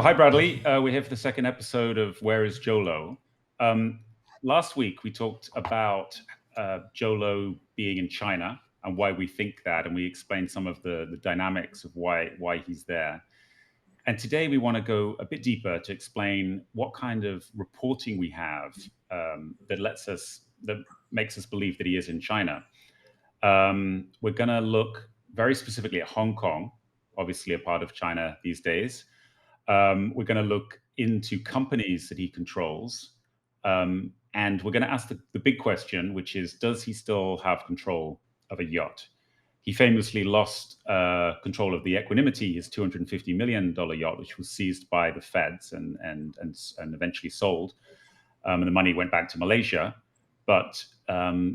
Hi, Bradley. We're here for the second episode of Where is Jolo? Last week, we talked about Jolo being in China and why we think that, and we explained some of the dynamics of why he's there. And today, we want to go a bit deeper to explain what kind of reporting we have that makes us believe that he is in China. We're going to look very specifically at Hong Kong, obviously a part of China these days. We're going to look into companies that he controls. And we're going to ask the big question, which is, does he still have control of a yacht? He famously lost control of the Equanimity, his $250 million yacht, which was seized by the feds and eventually sold. And the money went back to Malaysia. But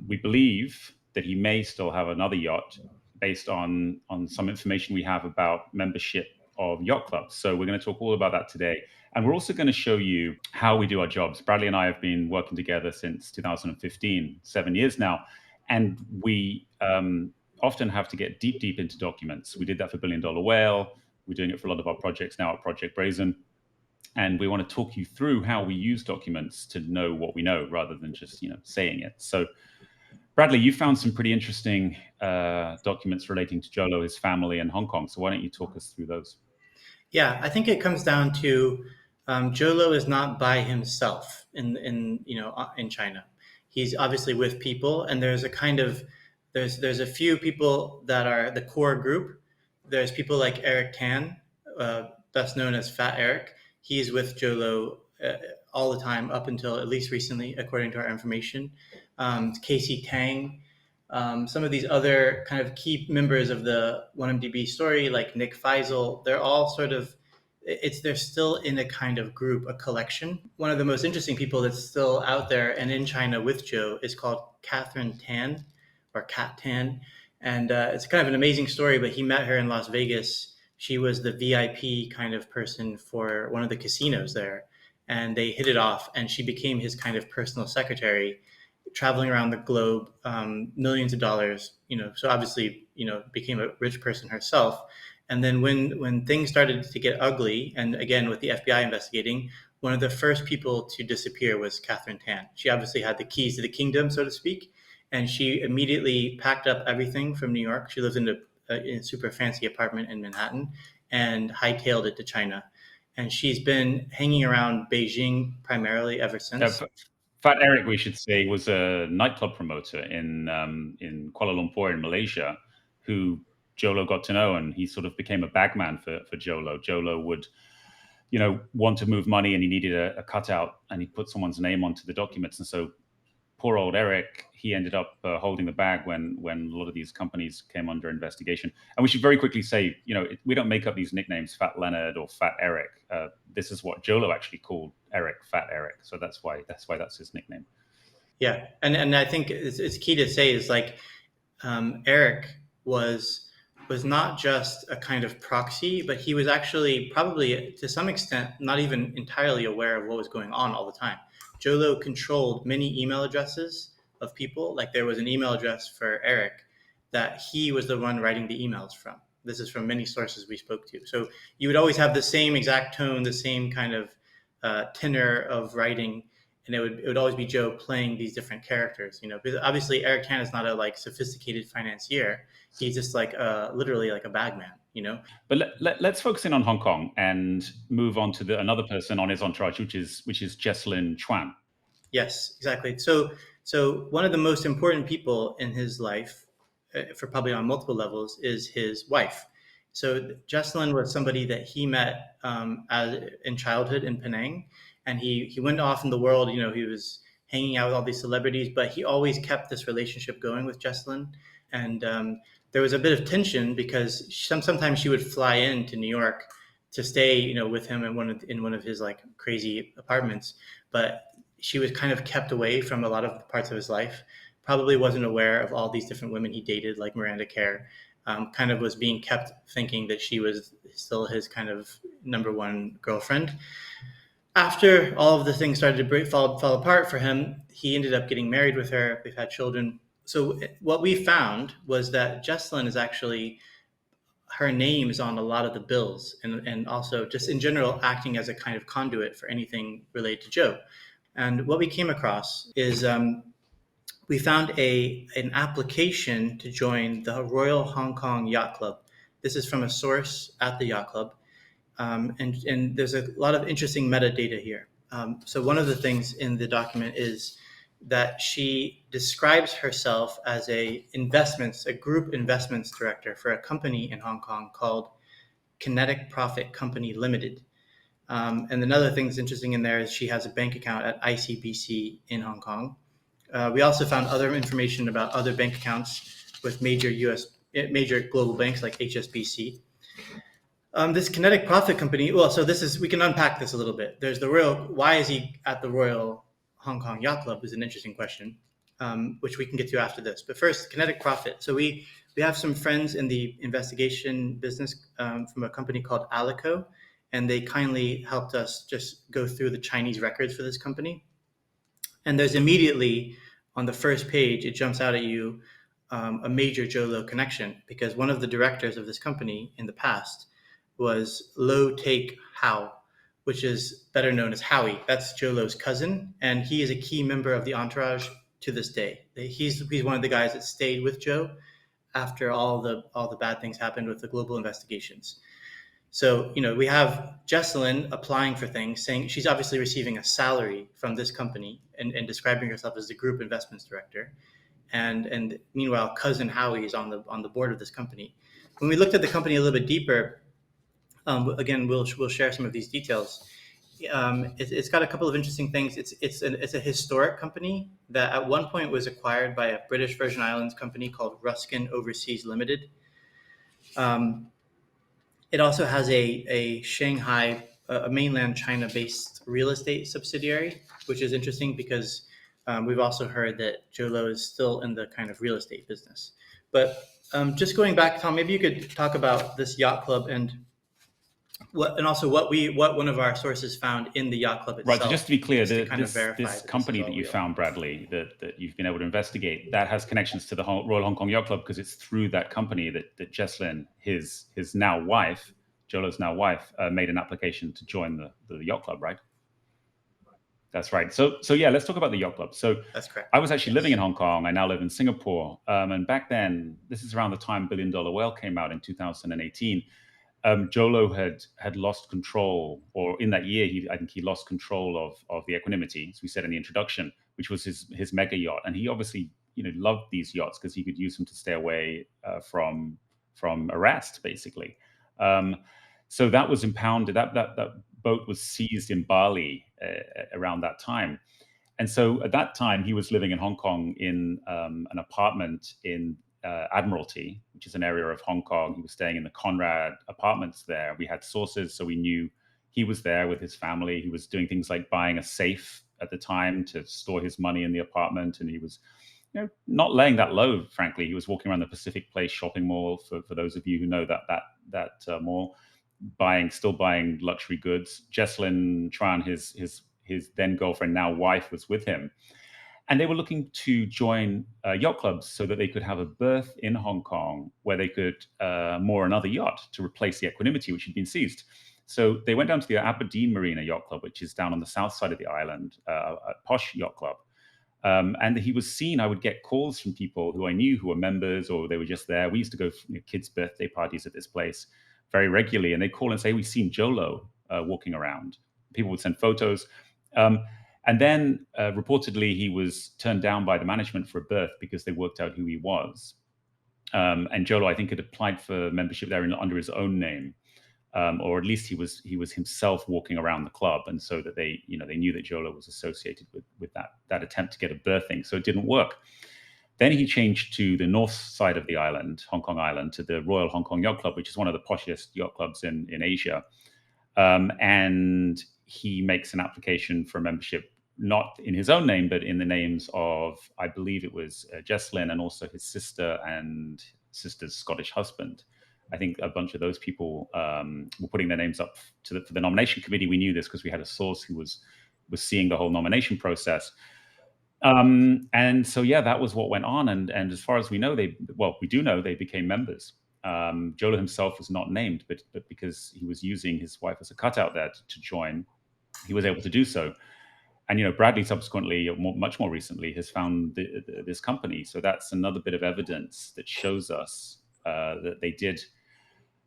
we believe that he may still have another yacht based on some information we have about membership of yacht clubs. So we're going to talk all about that today. And we're also going to show you how we do our jobs. Bradley and I have been working together since 2015, 7 years now. And we often have to get deep into documents. We did that for Billion Dollar Whale. We're doing it for a lot of our projects now at Project Brazen. And we want to talk you through how we use documents to know what we know rather than just, saying it. So Bradley, you found some pretty interesting documents relating to Jolo, his family, and Hong Kong. So why don't you talk us through those? Yeah, I think it comes down to Jolo is not by himself in China. He's obviously with people, and there's a few people that are the core group. There's people like Eric Tan, best known as Fat Eric. He's with Jolo all the time up until at least recently, according to our information. Casey Tang, some of these other kind of key members of the 1MDB story, like Nick Faisal, they're all they're still in a kind of group, a collection. One of the most interesting people that's still out there and in China with Joe is called Catherine Tan, or Cat Tan. And it's kind of an amazing story, but he met her in Las Vegas. She was the VIP kind of person for one of the casinos there. And they hit it off, and she became his kind of personal secretary, traveling around the globe, millions of dollars, so obviously, became a rich person herself. And then when things started to get ugly, and again, with the FBI investigating, one of the first people to disappear was Catherine Tan. She obviously had the keys to the kingdom, so to speak, and she immediately packed up everything from New York. She lives in a super fancy apartment in Manhattan and hightailed it to China. And she's been hanging around Beijing primarily ever since. Fat Eric, we should say, was a nightclub promoter in Kuala Lumpur in Malaysia, who Jolo got to know, and he sort of became a bagman for Jolo. Jolo would, want to move money, and he needed a cutout, and he put someone's name onto the documents. And so poor old Eric, he ended up holding the bag when a lot of these companies came under investigation. And we should very quickly say, we don't make up these nicknames, Fat Leonard or Fat Eric. This is what Jolo actually called Eric, Fat Eric. So that's why that's his nickname. Yeah, and I think it's key to say is like Eric was not just a kind of proxy, but he was actually probably to some extent not even entirely aware of what was going on all the time. Jolo controlled many email addresses of people. Like there was an email address for Eric that he was the one writing the emails from. This is from many sources we spoke to. So you would always have the same exact tone, the same kind of tenor of writing, and it would always be Joe playing these different characters. Because obviously Eric Tan is not a sophisticated financier. He's just literally like a bagman. But let's focus in on Hong Kong and move on to another person on his entourage, which is Jesslyn Chuan. Yes, exactly. So one of the most important people in his life, for probably on multiple levels, is his wife. So Jesslyn was somebody that he met in childhood in Penang, and he went off in the world. He was hanging out with all these celebrities, but he always kept this relationship going with Jesslyn. And there was a bit of tension because sometimes she would fly into New York to stay, with him in one of his crazy apartments, but she was kind of kept away from a lot of parts of his life. Probably wasn't aware of all these different women he dated, like Miranda Kerr. Kind of was being kept thinking that she was still his kind of number one girlfriend. After all of the things started to fall apart for him, he ended up getting married with her. They've had children. So what we found was that Jesslyn is actually her name is on a lot of the bills, and also just in general acting as a kind of conduit for anything related to Joe. And what we came across is we found an application to join the Royal Hong Kong Yacht Club. This is from a source at the yacht club, and there's a lot of interesting metadata here. So one of the things in the document is that she describes herself as a group investments director for a company in Hong Kong called Kinetic Profit Company Limited. And another thing that's interesting in there is she has a bank account at ICBC in Hong Kong. We also found other information about other bank accounts with major global banks like HSBC. This Kinetic Profit Company, we can unpack this a little bit. There's why is he at the Royal Hong Kong Yacht Club is an interesting question, which we can get to after this. But first, Kinetic Profit. So we have some friends in the investigation business from a company called Alico, and they kindly helped us just go through the Chinese records for this company. And there's immediately on the first page, it jumps out at you a major Jolo connection, because one of the directors of this company in the past was Lo Take How, which is better known as Howie. That's Jolo's cousin, and he is a key member of the entourage to this day. He's one of the guys that stayed with Joe after all the bad things happened with the global investigations. So, we have Jesselyn applying for things, saying she's obviously receiving a salary from this company and describing herself as the group investments director. And meanwhile, cousin Howie is on the board of this company. When we looked at the company a little bit deeper, again, we'll share some of these details. It's got a couple of interesting things. It's a historic company that at one point was acquired by a British Virgin Islands company called Ruskin Overseas Limited. It also has a Shanghai, a mainland China-based real estate subsidiary, which is interesting because we've also heard that Jolo is still in the kind of real estate business. But just going back, Tom, maybe you could talk about this yacht club and what one of our sources found in the yacht club itself. Right. So just to be clear, this company that you found, Bradley, that you've been able to investigate, that has connections to the Royal Hong Kong Yacht Club, because it's through that company that Jesselyn, his now wife, Jolo's now wife, made an application to join the yacht club, right? That's right. So yeah, let's talk about the yacht club. So that's correct. I was actually living in Hong Kong. I now live in Singapore. And back then, this is around the time Billion Dollar Whale came out in 2018. Jolo had lost control, or in that year, I think he lost control of the Equanimity, as we said in the introduction, which was his mega yacht. And he obviously, loved these yachts because he could use them to stay away from arrest, basically. So that was impounded. That boat was seized in Bali around that time. And so at that time, he was living in Hong Kong in an apartment in Admiralty, which is an area of Hong Kong. He was staying in the Conrad apartments there. We had sources, so we knew he was there with his family. He was doing things like buying a safe at the time to store his money in the apartment, and he was not laying that low, frankly. He was walking around the Pacific Place shopping mall, for those of you who know that mall, still buying luxury goods. Jesselyn Tran, his then girlfriend, now wife, was with him. And they were looking to join yacht clubs so that they could have a berth in Hong Kong where they could moor another yacht to replace the Equanimity, which had been seized. So they went down to the Aberdeen Marina Yacht Club, which is down on the south side of the island, a posh yacht club. And he was seen. I would get calls from people who I knew who were members, or they were just there. We used to go for kids' birthday parties at this place very regularly. And they call and say, we've seen Jolo walking around. People would send photos. And then reportedly, he was turned down by the management for a berth because they worked out who he was. And Jolo, I think, had applied for membership there under his own name, or at least he was himself walking around the club, and so that they knew that Jolo was associated with that attempt to get a berthing. So it didn't work. Then he changed to the north side of the island, Hong Kong Island, to the Royal Hong Kong Yacht Club, which is one of the poshest yacht clubs in Asia. And he makes an application for membership, not in his own name, but in the names of, I believe it was Jesselyn, and also his sister and sister's Scottish husband. I think a bunch of those people were putting their names up for the nomination committee. We knew this because we had a source who was seeing the whole nomination process. And so, yeah, that was what went on. And as far as we know, we do know they became members. Jolo himself was not named, but because he was using his wife as a cutout there to join, he was able to do so. And Bradley subsequently, much more recently, has found this company. So that's another bit of evidence that shows us that they did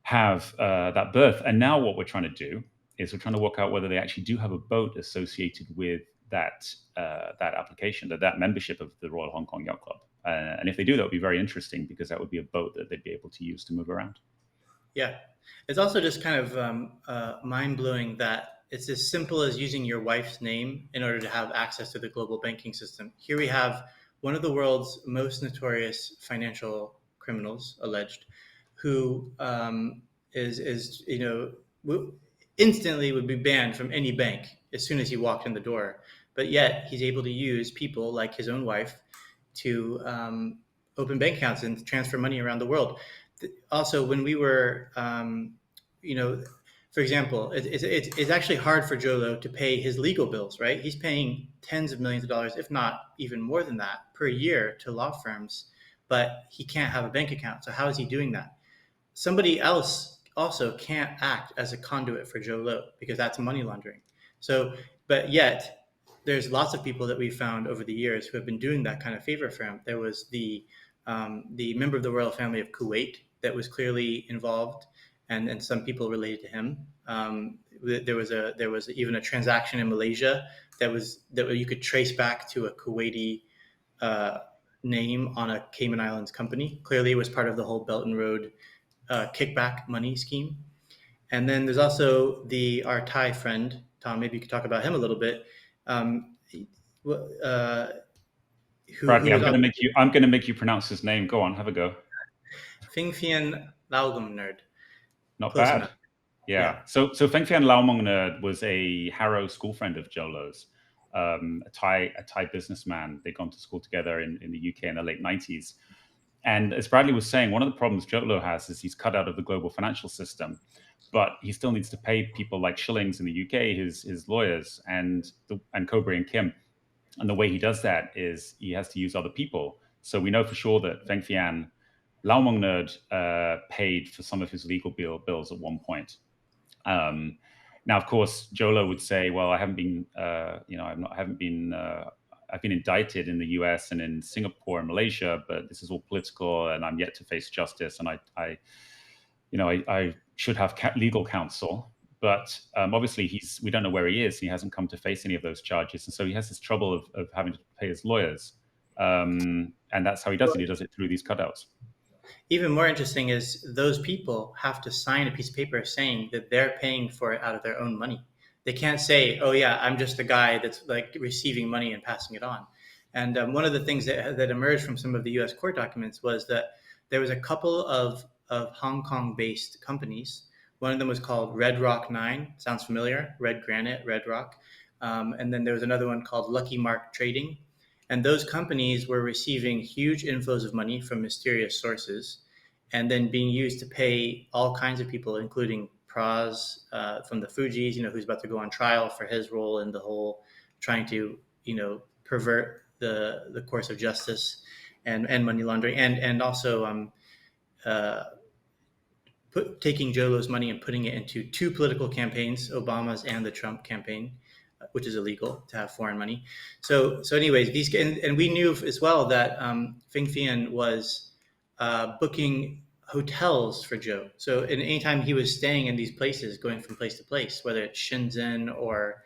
have that berth. And now what we're trying to do is we're trying to work out whether they actually do have a boat associated with that application, that membership of the Royal Hong Kong Yacht Club. And if they do, that would be very interesting, because that would be a boat that they'd be able to use to move around. Yeah. It's also just kind of mind-blowing that it's as simple as using your wife's name in order to have access to the global banking system. Here we have one of the world's most notorious financial criminals, alleged, who is instantly would be banned from any bank as soon as he walked in the door. But yet he's able to use people like his own wife to open bank accounts and transfer money around the world. Also, when we were, for example, it's actually hard for Jolo to pay his legal bills, right? He's paying tens of millions of dollars, if not even more than that, per year to law firms, but he can't have a bank account. So how is he doing that? Somebody else also can't act as a conduit for Jolo, because that's money laundering. So, but yet there's lots of people that we've found over the years who have been doing that kind of favor for him. There was the member of the royal family of Kuwait that was clearly involved, and some people related to him. There was even a transaction in Malaysia that you could trace back to a Kuwaiti name on a Cayman Islands company. Clearly, it was part of the whole Belt and Road kickback money scheme. And then there's also our Thai friend, Tom. Maybe you could talk about him a little bit. Bradley, I'm going to make you pronounce his name. Go on, have a go. Feng Phian Laogam Nerd. Not Close bad. Enough. Yeah. So Feng Phian Laomong Nerd was a Harrow school friend of Jolo's, a Thai businessman. They'd gone to school together in the UK in the late 90s. And as Bradley was saying, one of the problems Jolo has is he's cut out of the global financial system, but he still needs to pay people like Shillings in the UK, his lawyers, and Cobra and Kim. And the way he does that is he has to use other people. So we know for sure that Feng Phian Laomong Nerd paid for some of his legal bills at one point. Now, of course, Jolo would say, "Well, I haven't been, I've been indicted in the U.S. and in Singapore and Malaysia, but this is all political, and I'm yet to face justice, and I should have legal counsel." But obviously, we don't know where he is. He hasn't come to face any of those charges, and so he has this trouble of having to pay his lawyers, and that's how he does it. He does it through these cutouts. Even more interesting is those people have to sign a piece of paper saying that they're paying for it out of their own money. They can't say, "Oh yeah, I'm just the guy that's like receiving money and passing it on." And one of the things that emerged from some of the U.S. court documents was that there was a couple of Hong Kong-based companies. One of them was called Red Rock 9. Sounds familiar? Red Granite, Red Rock. And then there was another one called Lucky Mark Trading. And those companies were receiving huge inflows of money from mysterious sources, and then being used to pay all kinds of people, including Praz from the Fugees, who's about to go on trial for his role in the whole trying to, pervert the course of justice and money laundering, and also taking Jolo's money and putting it into two political campaigns, Obama's and the Trump campaign, which is illegal to have foreign money. So anyways, and we knew as well that Feng Phian was booking hotels for Jho. So anytime he was staying in these places, going from place to place, whether it's Shenzhen or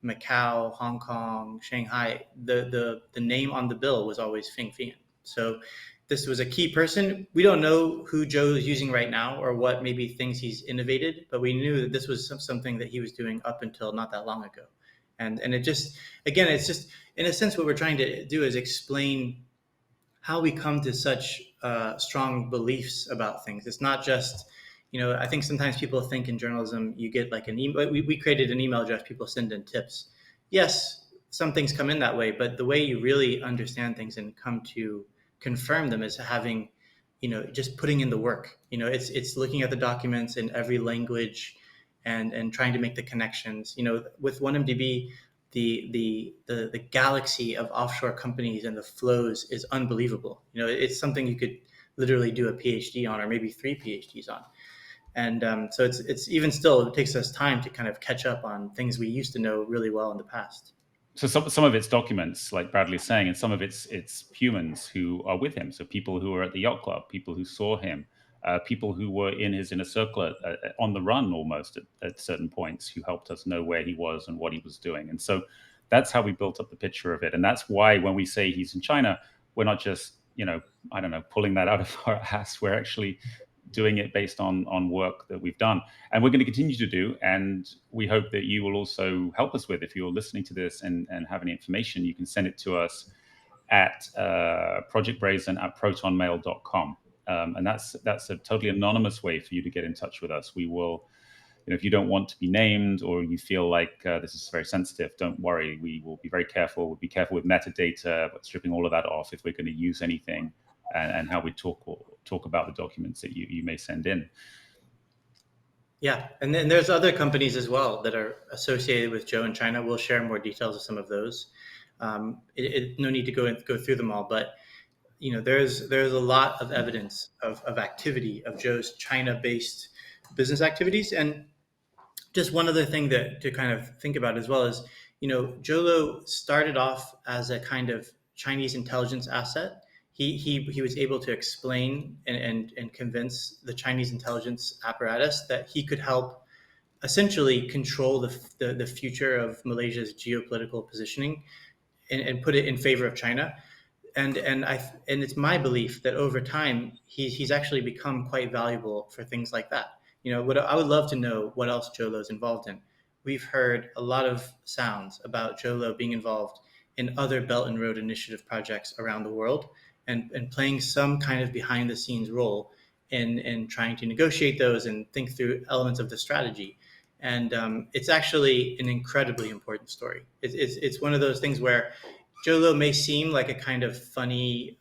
Macau, Hong Kong, Shanghai, the name on the bill was always Feng Phian. So this was a key person. We don't know who Jho is using right now or what maybe things he's innovated, but we knew that this was something that he was doing up until not that long ago. And it just, again, it's just, in a sense, what we're trying to do is explain how we come to such strong beliefs about things. It's not just, I think sometimes people think in journalism, you get like an email. We created an email address, people send in tips. Yes, some things come in that way, but the way you really understand things and come to confirm them is having, just putting in the work. It's looking at the documents in every language and trying to make the connections. With 1MDB, the galaxy of offshore companies and the flows is unbelievable. It's something you could literally do a PhD on, or maybe 3 PhDs on. And so it's even still, it takes us time to kind of catch up on things we used to know really well in the past. So some of it's documents, like Bradley's saying, and some of it's humans who are with him. So people who are at the yacht club, people who saw him, people who were in his inner circle on the run almost at certain points, who helped us know where he was and what he was doing. And so that's how we built up the picture of it. And that's why when we say he's in China, we're not just, I don't know, pulling that out of our ass. We're actually doing it based on work that we've done, and we're going to continue to do. And we hope that you will also help us with. If you're listening to this and have any information, you can send it to us at projectbrazen@protonmail.com. And that's a totally anonymous way for you to get in touch with us. We will, if you don't want to be named, or you feel like this is very sensitive, don't worry. We will be very careful. We'll be careful with metadata, but stripping all of that off if we're going to use anything, and how we talk about the documents that you may send in. Yeah, and then there's other companies as well that are associated with Jho in China. We'll share more details of some of those. No need to go through them all, but there's a lot of evidence of activity of Jho's China-based business activities. And just one other thing to kind of think about as well is, Jolo started off as a kind of Chinese intelligence asset. He was able to explain and convince the Chinese intelligence apparatus that he could help essentially control the future of Malaysia's geopolitical positioning and put it in favor of China. And it's my belief that over time he's actually become quite valuable for things like that. What I would love to know what else Jho Low's involved in. We've heard a lot of sounds about Jho Low being involved in other Belt and Road Initiative projects around the world, and playing some kind of behind the scenes role in trying to negotiate those and think through elements of the strategy. And it's actually an incredibly important story. It's one of those things where Jho Low may seem like a kind of funny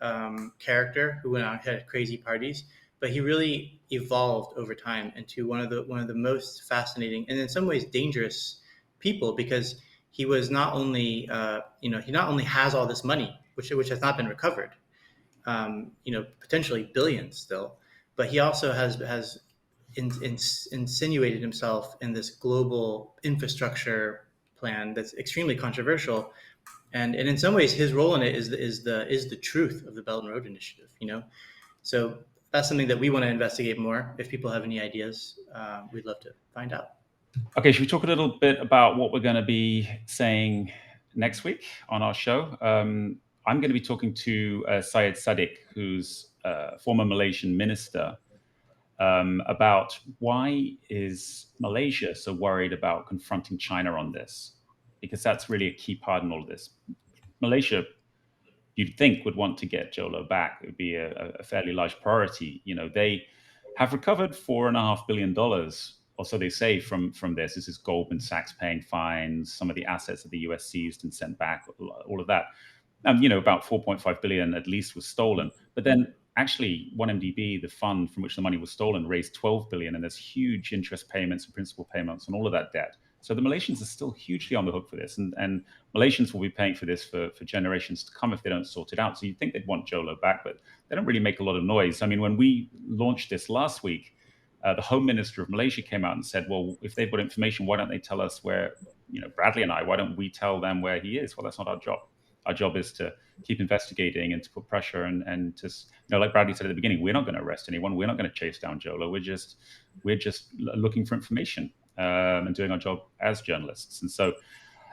character who went out and had crazy parties, but he really evolved over time into one of the most fascinating and in some ways dangerous people, because he was not only he not only has all this money, which has not been recovered, potentially billions still, but he also has insinuated himself in this global infrastructure plan that's extremely controversial. And in some ways, his role in it is the truth of the Belt and Road Initiative. So that's something that we want to investigate more. If people have any ideas, we'd love to find out. Okay, should we talk a little bit about what we're going to be saying next week on our show? I'm going to be talking to Syed Saddiq, who's a former Malaysian minister, about why is Malaysia so worried about confronting China on this? Because that's really a key part in all of this. Malaysia, you'd think, would want to get Jho Low back. It would be a fairly large priority. They have recovered $4.5 billion, or so they say, from this. This is Goldman Sachs paying fines, some of the assets that the US seized and sent back, all of that. About 4.5 billion at least was stolen. But then actually 1MDB, the fund from which the money was stolen, raised 12 billion, and there's huge interest payments and principal payments on all of that debt. So the Malaysians are still hugely on the hook for this, and Malaysians will be paying for this for generations to come if they don't sort it out. So you'd think they'd want Jho Low back, but they don't really make a lot of noise. I mean, when we launched this last week, the Home Minister of Malaysia came out and said, well, if they've got information, why don't they tell us where, Bradley and I, why don't we tell them where he is? Well, that's not our job. Our job is to keep investigating and to put pressure and to, like Bradley said at the beginning, we're not going to arrest anyone. We're not going to chase down Jho Low. We're just looking for information and doing our job as journalists. And so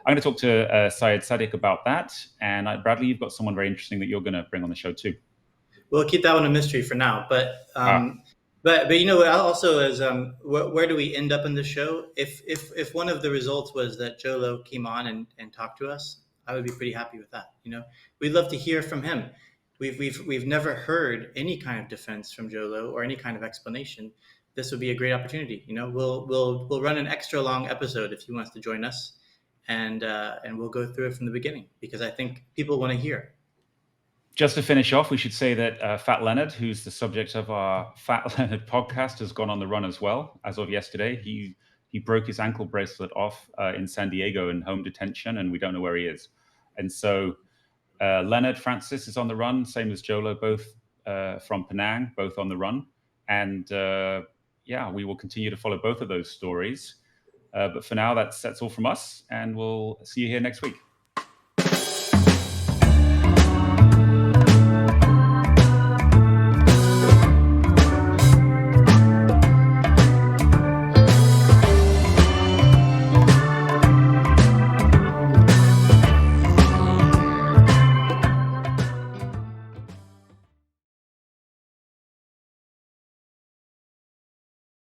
I'm going to talk to Syed Saddiq about that. And Bradley, you've got someone very interesting that you're going to bring on the show too. We'll keep that one a mystery for now. But also is where do we end up in the show? If one of the results was that Jho Low came on and talked to us, I would be pretty happy with that. We'd love to hear from him. We've never heard any kind of defense from Jho Low or any kind of explanation. This would be a great opportunity. We'll run an extra long episode if he wants to join us, and we'll go through it from the beginning, because I think people want to hear. Just to finish off, we should say that Fat Leonard, who's the subject of our Fat Leonard podcast, has gone on the run as well. As of yesterday, he broke his ankle bracelet off in San Diego in home detention, and we don't know where he is. And so Leonard Francis is on the run, same as Jho Low, both from Penang, both on the run. And yeah, we will continue to follow both of those stories. But for now, that's all from us, and we'll see you here next week.